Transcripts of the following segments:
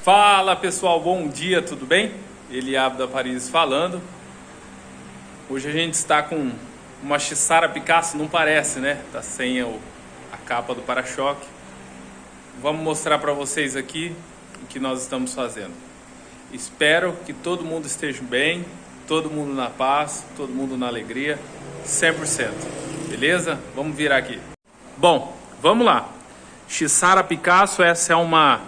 Fala pessoal, bom dia, tudo bem? Eliab da Paris falando. Hoje a gente está com uma Xsara Picasso, não parece, né? Tá sem a capa do para-choque. Vamos mostrar para vocês aqui o que nós estamos fazendo. Espero que todo mundo esteja bem, todo mundo na paz, todo mundo na alegria, 100%. Beleza? Vamos virar aqui. Bom, vamos lá. Xsara Picasso, essa é uma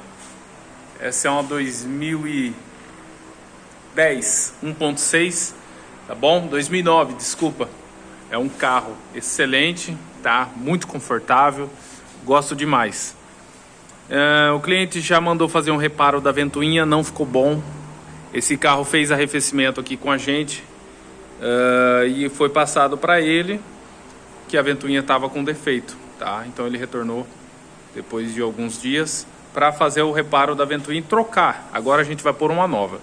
2010 1.6, tá bom? 2009, desculpa. É um carro excelente, tá? Muito confortável, gosto demais. O cliente já mandou fazer um reparo da ventoinha, não ficou bom. Esse carro fez arrefecimento aqui com a gente e foi passado para ele que a ventoinha estava com defeito, tá? Então ele retornou depois de alguns dias para fazer o reparo da ventoinha e trocar. Agora a gente vai pôr uma nova.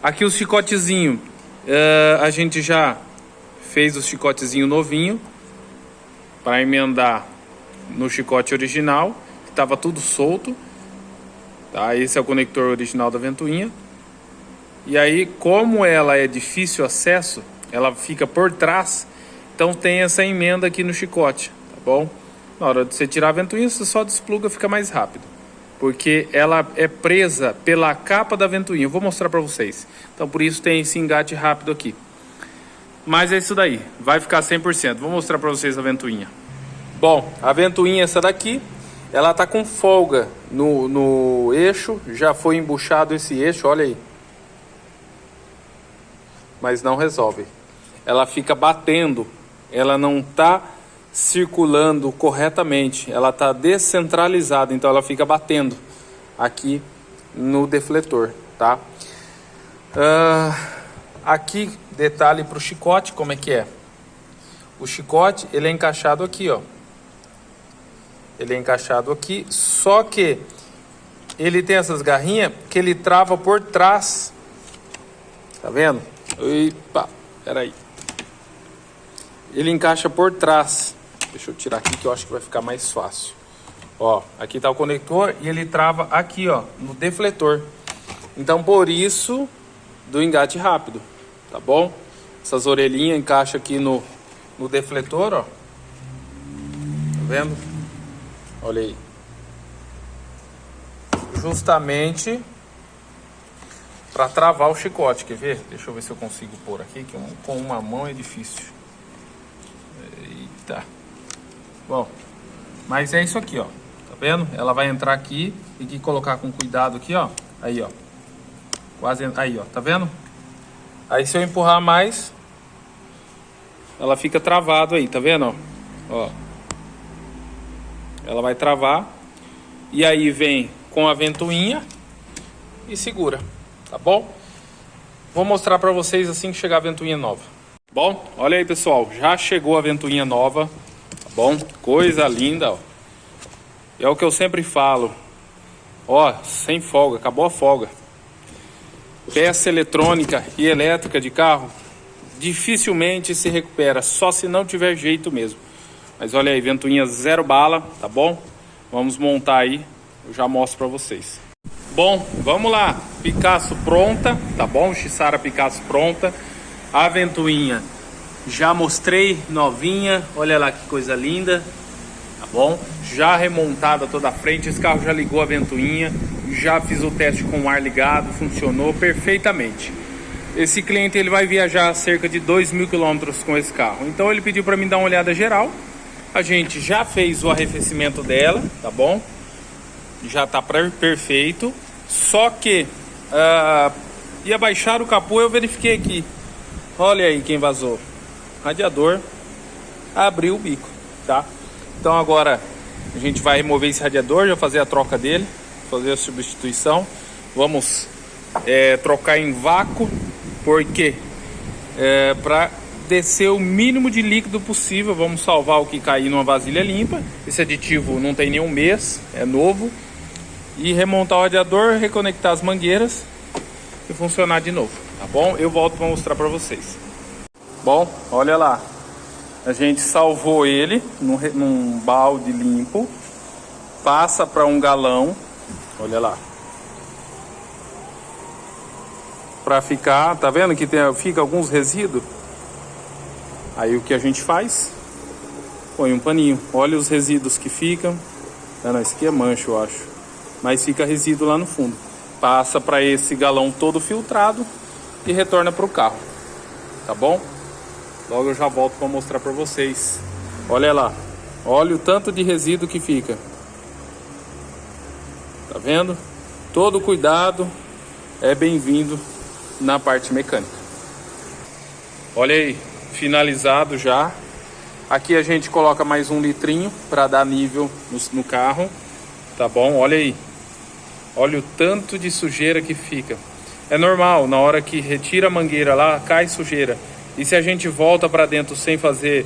Aqui o chicotezinho, a gente já fez o chicotezinho novinho para emendar no chicote original, que estava tudo solto, tá? Esse é o conector original da ventoinha. E aí, como ela é difícil acesso, ela fica por trás, então tem essa emenda aqui no chicote, tá bom? Na hora de você tirar a ventoinha, você só despluga, fica mais rápido, porque ela é presa pela capa da ventoinha. Eu vou mostrar para vocês. Então por isso tem esse engate rápido aqui. Mas é isso daí, vai ficar 100%. Vou mostrar para vocês a ventoinha. Bom, a ventoinha é essa daqui. Ela tá com folga no eixo. Já foi embuchado esse eixo, olha aí. Mas não resolve. Ela fica batendo. Ela não tá circulando corretamente, ela está descentralizada, então ela fica batendo aqui no defletor, tá? Aqui, detalhe para o chicote, como é que é? O chicote, ele é encaixado aqui, ó. Ele é encaixado aqui, só que ele tem essas garrinhas que ele trava por trás. Tá vendo? Epa, peraí. Ele encaixa por trás. Deixa eu tirar aqui que eu acho que vai ficar mais fácil. Ó, aqui tá o conector e ele trava aqui, ó, no defletor. Então, por isso, do engate rápido, tá bom? Essas orelhinhas encaixam aqui no defletor, ó. Tá vendo? Olha aí. Justamente para travar o chicote, quer ver? Deixa eu ver se eu consigo pôr aqui, que com uma mão é difícil. Eita. Bom, mas é isso aqui, ó. Tá vendo? Ela vai entrar aqui. Tem que colocar com cuidado aqui, ó. Aí, ó. Quase aí, ó. Tá vendo? Aí se eu empurrar mais, ela fica travado aí, tá vendo, ó? Ela vai travar. E aí vem com a ventoinha e segura, tá bom? Vou mostrar pra vocês assim que chegar a ventoinha nova. Bom, olha aí, pessoal. Já chegou a ventoinha nova. Bom, coisa linda, ó. É o que eu sempre falo. Ó, sem folga, acabou a folga. Peça eletrônica e elétrica de carro dificilmente se recupera, só se não tiver jeito mesmo. Mas olha aí, ventoinha zero bala, tá bom? Vamos montar aí, eu já mostro pra vocês. Bom, vamos lá. Picasso pronta, tá bom? Xsara Picasso pronta. A ventoinha já mostrei, novinha, olha lá que coisa linda, tá bom? Já remontada toda a frente, esse carro já ligou a ventoinha, já fiz o teste com o ar ligado, funcionou perfeitamente. Esse cliente ele vai viajar cerca de 2.000 km com esse carro, então ele pediu para mim dar uma olhada geral. A gente já fez o arrefecimento dela, tá bom? Já tá perfeito, só que ia baixar o capô, eu verifiquei aqui, olha aí quem vazou. Radiador abriu o bico, tá? Então agora a gente vai remover esse radiador, já fazer a troca dele, fazer a substituição. Vamos trocar em vácuo, porque para descer o mínimo de líquido possível. Vamos salvar o que cair numa vasilha limpa. Esse aditivo não tem nenhum mês, é novo. E remontar o radiador, reconectar as mangueiras e funcionar de novo, tá bom? Eu volto para mostrar para vocês. Bom, olha lá, a gente salvou ele num balde limpo, passa para um galão, olha lá, Pra ficar, tá vendo que fica alguns resíduos? Aí o que a gente faz? Põe um paninho. Olha os resíduos que ficam. Ah, não, esse aqui é mancha, eu acho. Mas fica resíduo lá no fundo. Passa para esse galão todo filtrado e retorna para o carro. Tá bom? Logo eu já volto para mostrar para vocês. Olha lá. Olha o tanto de resíduo que fica. Tá vendo? Todo cuidado é bem-vindo na parte mecânica. Olha aí, finalizado já. Aqui a gente coloca mais 1 litrinho para dar nível no carro. Tá bom? Olha aí. Olha o tanto de sujeira que fica. É normal, na hora que retira a mangueira lá, cai sujeira. E se a gente volta para dentro sem fazer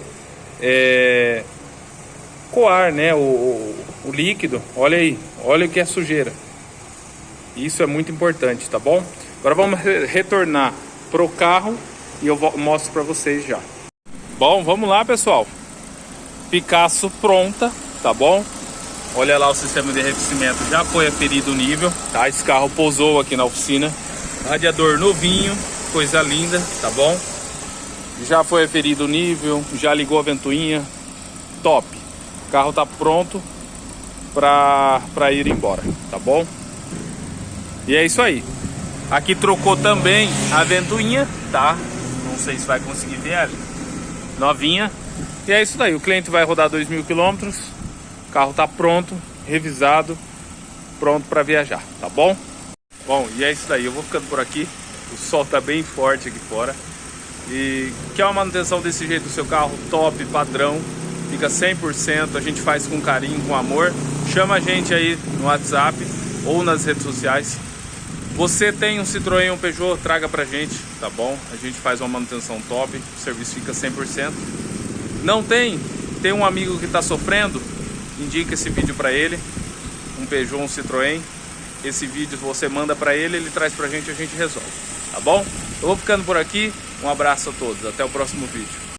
coar, né, o líquido, olha aí, olha o que é sujeira. Isso é muito importante, tá bom? Agora vamos retornar pro carro e eu mostro para vocês já. Bom, vamos lá, pessoal. Picasso pronta, tá bom? Olha lá, o sistema de arrefecimento já foi aferido o nível, tá? Esse carro pousou aqui na oficina. Radiador novinho, coisa linda, tá bom? Já foi aferido o nível, já ligou a ventoinha, top. O carro tá pronto para ir embora, tá bom? E é isso aí. Aqui trocou também a ventoinha, tá? Não sei se vai conseguir ver ali. Novinha. E é isso daí. O cliente vai rodar 2.000 km. O carro tá pronto, revisado, pronto para viajar, tá bom? Bom, e é isso daí. Eu vou ficando por aqui. O sol tá bem forte aqui fora. E quer uma manutenção desse jeito do seu carro? Top, padrão. Fica 100%. A gente faz com carinho, com amor. Chama a gente aí no WhatsApp ou nas redes sociais. Você tem um Citroën ou um Peugeot, traga pra gente, tá bom? A gente faz uma manutenção top, o serviço fica 100%. Não tem um amigo que tá sofrendo, indica esse vídeo pra ele, um Peugeot ou um Citroën. Esse vídeo você manda pra ele, ele traz pra gente e a gente resolve, tá bom? Eu vou ficando por aqui, um abraço a todos, até o próximo vídeo.